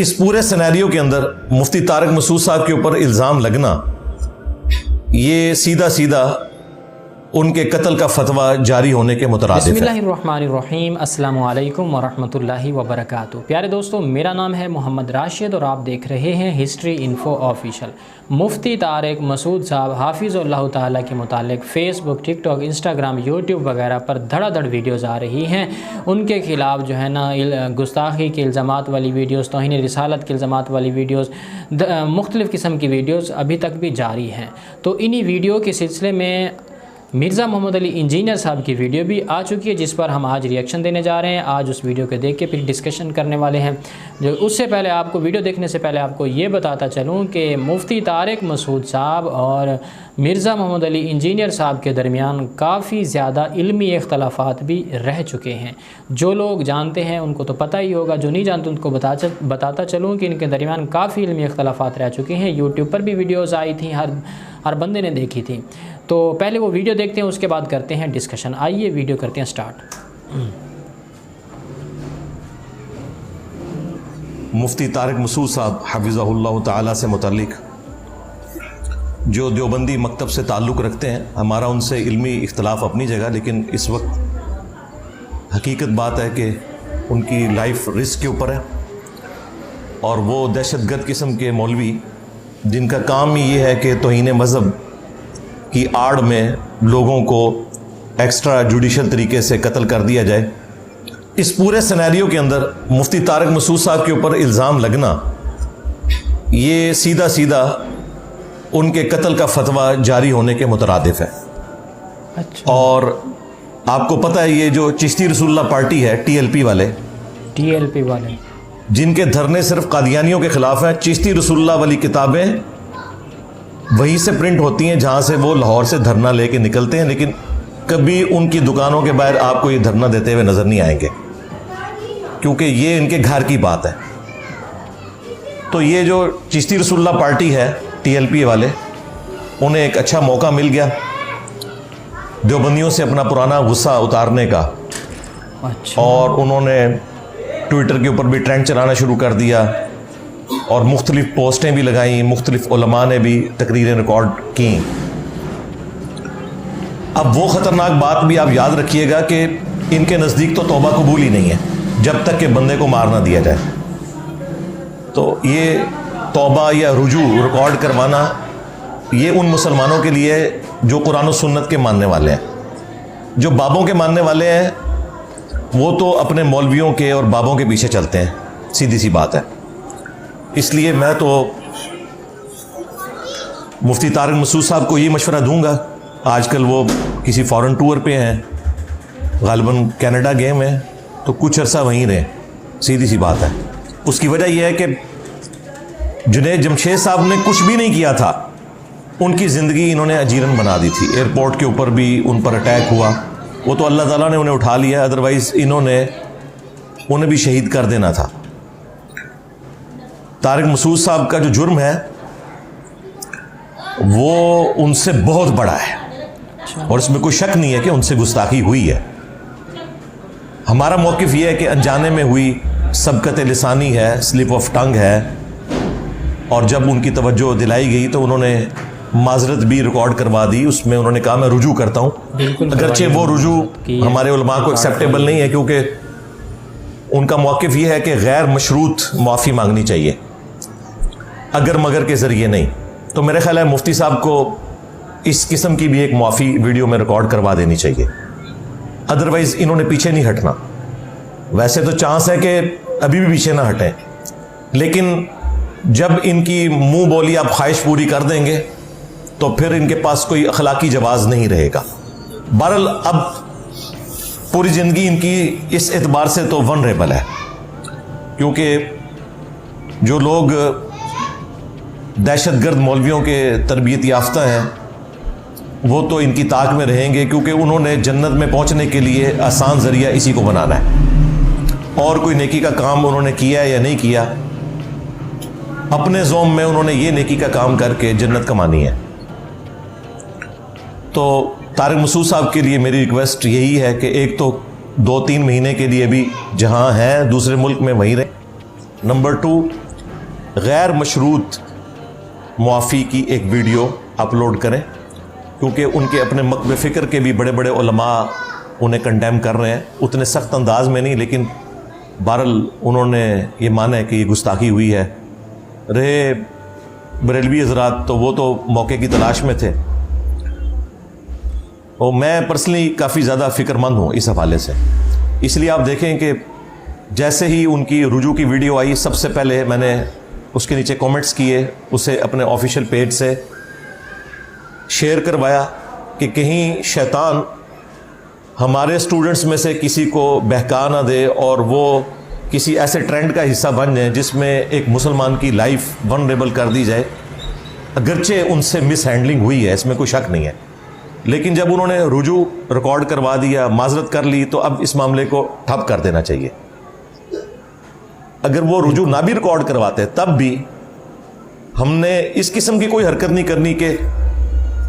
اس پورے سینیریو کے اندر مفتی طارق مسعود صاحب کے اوپر الزام لگنا یہ سیدھا سیدھا ان کے قتل کا فتویٰ جاری ہونے کے مترادف ہے۔ بسم اللہ الرحمن الرحیم، السلام علیکم ورحمۃ اللہ وبرکاتہ۔ پیارے دوستو، میرا نام ہے محمد راشد اور آپ دیکھ رہے ہیں ہسٹری انفو آفیشیل۔ مفتی طارق مسعود صاحب حافظ اللہ تعالیٰ کے متعلق فیس بک، ٹک ٹاک، انسٹاگرام، یوٹیوب وغیرہ پر دھڑا دھڑ ویڈیوز آ رہی ہیں۔ ان کے خلاف جو ہے نا گستاخی کے الزامات والی ویڈیوز، توہین رسالت کے الزامات والی ویڈیوز، مختلف قسم کی ویڈیوز ابھی تک بھی جاری ہیں۔ تو انہی ویڈیو کے سلسلے میں مرزا محمد علی انجینئر صاحب کی ویڈیو بھی آ چکی ہے، جس پر ہم آج ریئیکشن دینے جا رہے ہیں۔ آج اس ویڈیو کو دیکھ کے پھر ڈسکشن کرنے والے ہیں۔ جو اس سے پہلے آپ کو ویڈیو دیکھنے سے پہلے آپ کو یہ بتاتا چلوں کہ مفتی طارق مسعود صاحب اور مرزا محمد علی انجینئر صاحب کے درمیان کافی زیادہ علمی اختلافات بھی رہ چکے ہیں۔ جو لوگ جانتے ہیں ان کو تو پتہ ہی ہوگا، جو نہیں جانتے ان کو بتاتا چلوں کہ ان کے درمیان کافی علمی اختلافات رہ چکے ہیں۔ یوٹیوب پر بھی ویڈیوز آئی تھیں، ہر بندے نے دیکھی تھی۔ تو پہلے وہ ویڈیو دیکھتے ہیں، اس کے بعد کرتے ہیں ڈسکشن۔ آئیے ویڈیو کرتے ہیں سٹارٹ۔ مفتی طارق مسعود صاحب حفظہ اللہ تعالیٰ سے متعلق جو دیوبندی مکتب سے تعلق رکھتے ہیں، ہمارا ان سے علمی اختلاف اپنی جگہ، لیکن اس وقت حقیقت بات ہے کہ ان کی لائف رسک کے اوپر ہے، اور وہ دہشت گرد قسم کے مولوی جن کا کام ہی یہ ہے کہ توہین مذہب کی آڑ میں لوگوں کو ایکسٹرا جوڈیشل طریقے سے قتل کر دیا جائے، اس پورے سینیریو کے اندر مفتی طارق مسعود صاحب کے اوپر الزام لگنا یہ سیدھا سیدھا ان کے قتل کا فتویٰ جاری ہونے کے مترادف ہے۔ اور آپ کو پتہ ہے یہ جو چشتی رسول اللہ پارٹی ہے، ٹی ایل پی والے جن کے دھرنے صرف قادیانیوں کے خلاف ہیں، چشتی رسول اللہ والی کتابیں وہیں سے پرنٹ ہوتی ہیں جہاں سے وہ لاہور سے دھرنا لے کے نکلتے ہیں، لیکن کبھی ان کی دکانوں کے باہر آپ کو یہ دھرنا دیتے ہوئے نظر نہیں آئیں گے، کیونکہ یہ ان کے گھر کی بات ہے۔ تو یہ جو چشتی رسول اللہ پارٹی ہے، ٹی ایل پی والے، انہیں ایک اچھا موقع مل گیا دیوبندیوں سے اپنا پرانا غصہ اتارنے کا، اور انہوں نے ٹویٹر کے اوپر بھی ٹرینڈ چلانا شروع کر دیا، اور مختلف پوسٹیں بھی لگائیں، مختلف علماء نے بھی تقریریں ریکارڈ کیں۔ اب وہ خطرناک بات بھی آپ یاد رکھیے گا کہ ان کے نزدیک تو توبہ قبول ہی نہیں ہے جب تک کہ بندے کو مار نہ دیا جائے۔ تو یہ توبہ یا رجوع ریکارڈ کروانا یہ ان مسلمانوں کے لیے جو قرآن و سنت کے ماننے والے ہیں۔ جو بابوں کے ماننے والے ہیں وہ تو اپنے مولویوں کے اور بابوں کے پیچھے چلتے ہیں، سیدھی سی بات ہے۔ اس لیے میں تو مفتی طارق مسعود صاحب کو یہ مشورہ دوں گا، آج کل وہ کسی فورن ٹور پہ ہیں، غالباً کینیڈا گئے ہیں، تو کچھ عرصہ وہیں رہیں، سیدھی سی بات ہے۔ اس کی وجہ یہ ہے کہ جنید جمشید صاحب نے کچھ بھی نہیں کیا تھا، ان کی زندگی انہوں نے اجیرن بنا دی تھی۔ ایئرپورٹ کے اوپر بھی ان پر اٹیک ہوا، وہ تو اللہ تعالیٰ نے انہیں اٹھا لیا، ادروائز انہیں بھی شہید کر دینا تھا۔ طارق مسعود صاحب کا جو جرم ہے وہ ان سے بہت بڑا ہے، اور اس میں کوئی شک نہیں ہے کہ ان سے گستاخی ہوئی ہے۔ ہمارا موقف یہ ہے کہ انجانے میں ہوئی سبقت لسانی ہے، سلپ آف ٹنگ ہے، اور جب ان کی توجہ دلائی گئی تو انہوں نے معذرت بھی ریکارڈ کروا دی، اس میں انہوں نے کہا میں رجوع کرتا ہوں، اگرچہ وہ رجوع ہمارے علماء کو ایکسیپٹیبل نہیں ہے، کیونکہ ان کا موقف یہ ہے کہ غیر مشروط معافی مانگنی چاہیے، اگر مگر کے ذریعے نہیں۔ تو میرے خیال ہے مفتی صاحب کو اس قسم کی بھی ایک معافی ویڈیو میں ریکارڈ کروا دینی چاہیے، ادروائز انہوں نے پیچھے نہیں ہٹنا۔ ویسے تو چانس ہے کہ ابھی بھی پیچھے نہ ہٹیں، لیکن جب ان کی منہ بولی آپ خواہش پوری کر دیں گے تو پھر ان کے پاس کوئی اخلاقی جواز نہیں رہے گا۔ بہرحال اب پوری زندگی ان کی اس اعتبار سے تو ونریبل ہے، کیونکہ جو لوگ دہشت گرد مولویوں کے تربیت یافتہ ہیں وہ تو ان کی طاق میں رہیں گے، کیونکہ انہوں نے جنت میں پہنچنے کے لیے آسان ذریعہ اسی کو بنانا ہے، اور کوئی نیکی کا کام انہوں نے کیا یا نہیں کیا، اپنے زوم میں انہوں نے یہ نیکی کا کام کر کے جنت کمانی ہے۔ تو طارق مسعود صاحب کے لیے میری ریکویسٹ یہی ہے کہ ایک تو 2-3 مہینے کے لیے بھی جہاں ہیں دوسرے ملک میں وہیں رہیں، نمبر 2 غیر مشروط معافی کی ایک ویڈیو اپلوڈ کریں، کیونکہ ان کے اپنے مکتب فکر کے بھی بڑے بڑے علماء انہیں کنڈیم کر رہے ہیں، اتنے سخت انداز میں نہیں، لیکن بہرحال انہوں نے یہ مانا ہے کہ یہ گستاخی ہوئی ہے۔ رہے بریلوی حضرات تو وہ تو موقع کی تلاش میں تھے، اور میں پرسنلی کافی زیادہ فکر مند ہوں اس حوالے سے۔ اس لیے آپ دیکھیں کہ جیسے ہی ان کی رجوع کی ویڈیو آئی، سب سے پہلے میں نے اس کے نیچے کومنٹس کیے، اسے اپنے آفیشیل پیج سے شیئر کروایا کہ کہیں شیطان ہمارے اسٹوڈنٹس میں سے کسی کو بہکا نہ دے اور وہ کسی ایسے ٹرینڈ کا حصہ بن جائیں جس میں ایک مسلمان کی لائف ونریبل کر دی جائے۔ اگرچہ ان سے مس ہینڈلنگ ہوئی ہے، اس میں کوئی شک نہیں ہے، لیکن جب انہوں نے رجوع ریکارڈ کروا دیا، معذرت کر لی، تو اب اس معاملے کو ٹھپ کر دینا چاہیے۔ اگر وہ رجوع نہ بھی ریکارڈ کرواتے تب بھی ہم نے اس قسم کی کوئی حرکت نہیں کرنی کہ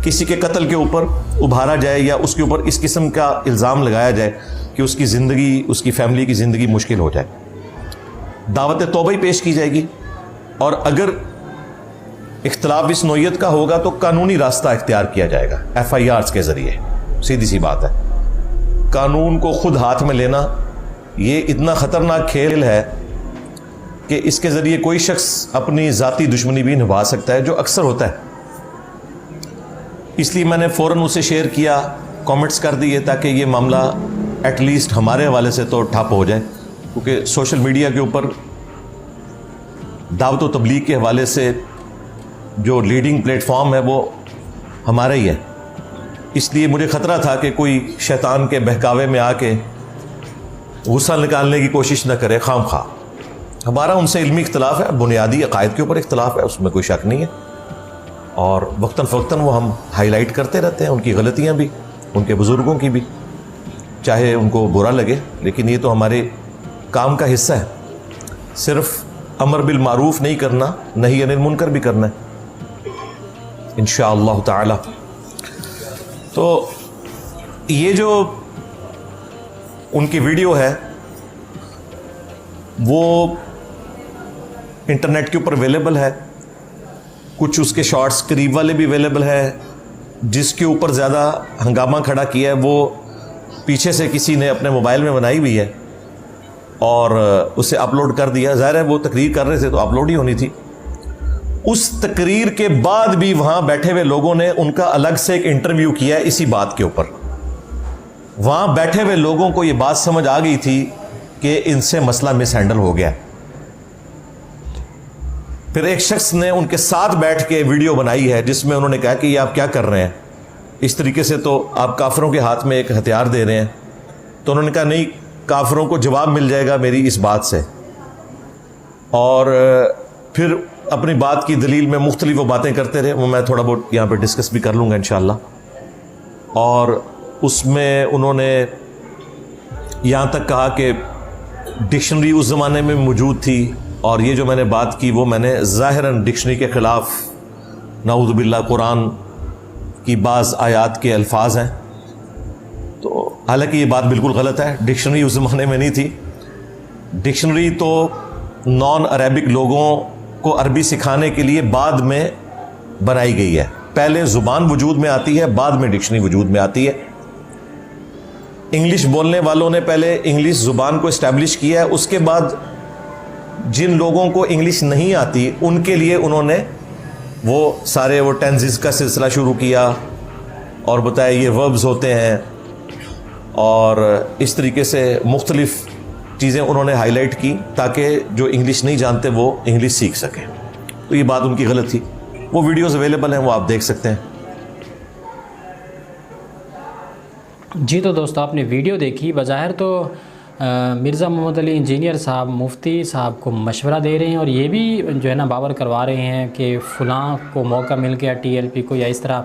کسی کے قتل کے اوپر ابھارا جائے یا اس کے اوپر اس قسم کا الزام لگایا جائے کہ اس کی زندگی، اس کی فیملی کی زندگی مشکل ہو جائے۔ دعوت توبہ ہی پیش کی جائے گی، اور اگر اختلاف اس نوعیت کا ہوگا تو قانونی راستہ اختیار کیا جائے گا، FIRs کے ذریعے۔ سیدھی سی بات ہے، قانون کو خود ہاتھ میں لینا یہ اتنا خطرناک کھیل ہے کہ اس کے ذریعے کوئی شخص اپنی ذاتی دشمنی بھی نبھا سکتا ہے، جو اکثر ہوتا ہے۔ اس لیے میں نے فوراً اسے شیئر کیا، کامنٹس کر دیے، تاکہ یہ معاملہ ایٹ لیسٹ ہمارے حوالے سے تو ٹھپ ہو جائے، کیونکہ سوشل میڈیا کے اوپر دعوت و تبلیغ کے حوالے سے جو لیڈنگ پلیٹ فارم ہے وہ ہمارا ہی ہے۔ اس لیے مجھے خطرہ تھا کہ کوئی شیطان کے بہکاوے میں آ کے غصہ نکالنے کی کوشش نہ کرے خام خواہ۔ ہمارا ان سے علمی اختلاف ہے، بنیادی عقائد کے اوپر اختلاف ہے، اس میں کوئی شک نہیں ہے، اور وقتاً فوقتاً وہ ہم ہائی لائٹ کرتے رہتے ہیں، ان کی غلطیاں بھی، ان کے بزرگوں کی بھی، چاہے ان کو برا لگے، لیکن یہ تو ہمارے کام کا حصہ ہے۔ صرف امر بالمعروف نہیں کرنا، نہی عن المنکر بھی کرنا ہے انشاءاللہ تعالی۔ تو یہ جو ان کی ویڈیو ہے وہ انٹرنیٹ کے اوپر اویلیبل ہے، کچھ اس کے شارٹس قریب والے بھی اویلیبل ہے۔ جس کے اوپر زیادہ ہنگامہ کھڑا کیا ہے وہ پیچھے سے کسی نے اپنے موبائل میں بنائی ہوئی ہے اور اسے اپلوڈ کر دیا۔ ظاہر ہے وہ تقریر کر رہے تھے تو اپلوڈ ہی ہونی تھی۔ اس تقریر کے بعد بھی وہاں بیٹھے ہوئے لوگوں نے ان کا الگ سے ایک انٹرویو کیا ہے اسی بات کے اوپر۔ وہاں بیٹھے ہوئے لوگوں کو یہ بات سمجھ آ گئی تھی کہ ان سے مسئلہ مس ہینڈل ہو گیا۔ پھر ایک شخص نے ان کے ساتھ بیٹھ کے ویڈیو بنائی ہے جس میں انہوں نے کہا کہ یہ آپ کیا کر رہے ہیں، اس طریقے سے تو آپ کافروں کے ہاتھ میں ایک ہتھیار دے رہے ہیں۔ تو انہوں نے کہا نہیں، کافروں کو جواب مل جائے گا میری اس بات سے، اور پھر اپنی بات کی دلیل میں مختلف وہ باتیں کرتے رہے، وہ میں تھوڑا بہت یہاں پہ ڈسکس بھی کر لوں گا انشاءاللہ۔ اور اس میں انہوں نے یہاں تک کہا کہ ڈکشنری اس زمانے میں موجود تھی، اور یہ جو میں نے بات کی وہ میں نے ظاہراً ڈکشنری کے خلاف، نعوذ باللہ، قرآن کی بعض آیات کے الفاظ ہیں۔ تو حالانکہ یہ بات بالکل غلط ہے، ڈکشنری اس زمانے میں نہیں تھی۔ ڈکشنری تو نان عربک لوگوں کو عربی سکھانے کے لیے بعد میں بنائی گئی ہے۔ پہلے زبان وجود میں آتی ہے، بعد میں ڈکشنری وجود میں آتی ہے۔ انگلش بولنے والوں نے پہلے انگلش زبان کو اسٹیبلش کیا ہے، اس کے بعد جن لوگوں کو انگلش نہیں آتی ان کے لیے انہوں نے وہ سارے وہ ٹینزز کا سلسلہ شروع کیا اور بتایا یہ وربز ہوتے ہیں، اور اس طریقے سے مختلف چیزیں انہوں نے ہائی لائٹ کی تاکہ جو انگلش نہیں جانتے وہ انگلش سیکھ سکیں۔ تو یہ بات ان کی غلط تھی۔ وہ ویڈیوز اویلیبل ہیں، وہ آپ دیکھ سکتے ہیں۔ جی تو دوستو آپ نے ویڈیو دیکھی، بظاہر تو مرزا محمد علی انجینئر صاحب مفتی صاحب کو مشورہ دے رہے ہیں، اور یہ بھی جو ہے نا باور کروا رہے ہیں کہ فلاں کو موقع مل گیا TLP کو یا اس طرح،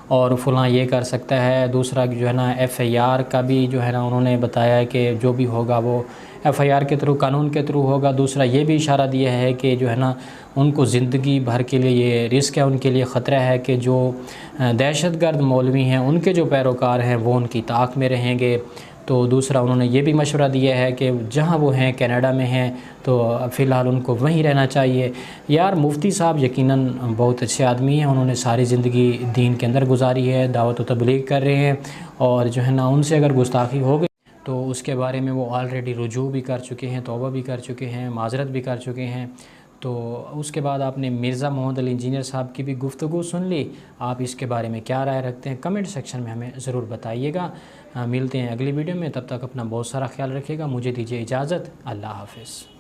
اور فلاں یہ کر سکتا ہے۔ دوسرا جو ہے نا FIR کا بھی جو ہے نا انہوں نے بتایا ہے کہ جو بھی ہوگا وہ FIR کے تھرو، قانون کے تھرو ہوگا۔ دوسرا یہ بھی اشارہ دیا ہے کہ جو ہے نا ان کو زندگی بھر کے لیے یہ رسک ہے، ان کے لیے خطرہ ہے کہ جو دہشت گرد مولوی ہیں ان کے جو پیروکار ہیں وہ ان کی طاق میں رہیں گے۔ تو دوسرا انہوں نے یہ بھی مشورہ دیا ہے کہ جہاں وہ ہیں کینیڈا میں ہیں تو فی الحال ان کو وہیں رہنا چاہیے۔ یار مفتی صاحب یقیناً بہت اچھے آدمی ہیں، انہوں نے ساری زندگی دین کے اندر گزاری ہے، دعوت و تبلیغ کر رہے ہیں، اور جو ہے نا ان سے اگر گستاخی ہو گئی تو اس کے بارے میں وہ آلریڈی رجوع بھی کر چکے ہیں، توبہ بھی کر چکے ہیں، معذرت بھی کر چکے ہیں۔ تو اس کے بعد آپ نے مرزا محمد علی انجینئر صاحب کی بھی گفتگو سن لی، آپ اس کے بارے میں کیا رائے رکھتے ہیں کمنٹ سیکشن میں ہمیں ضرور بتائیے گا۔ ملتے ہیں اگلی ویڈیو میں، تب تک اپنا بہت سارا خیال رکھیے گا، مجھے دیجیے اجازت، اللہ حافظ۔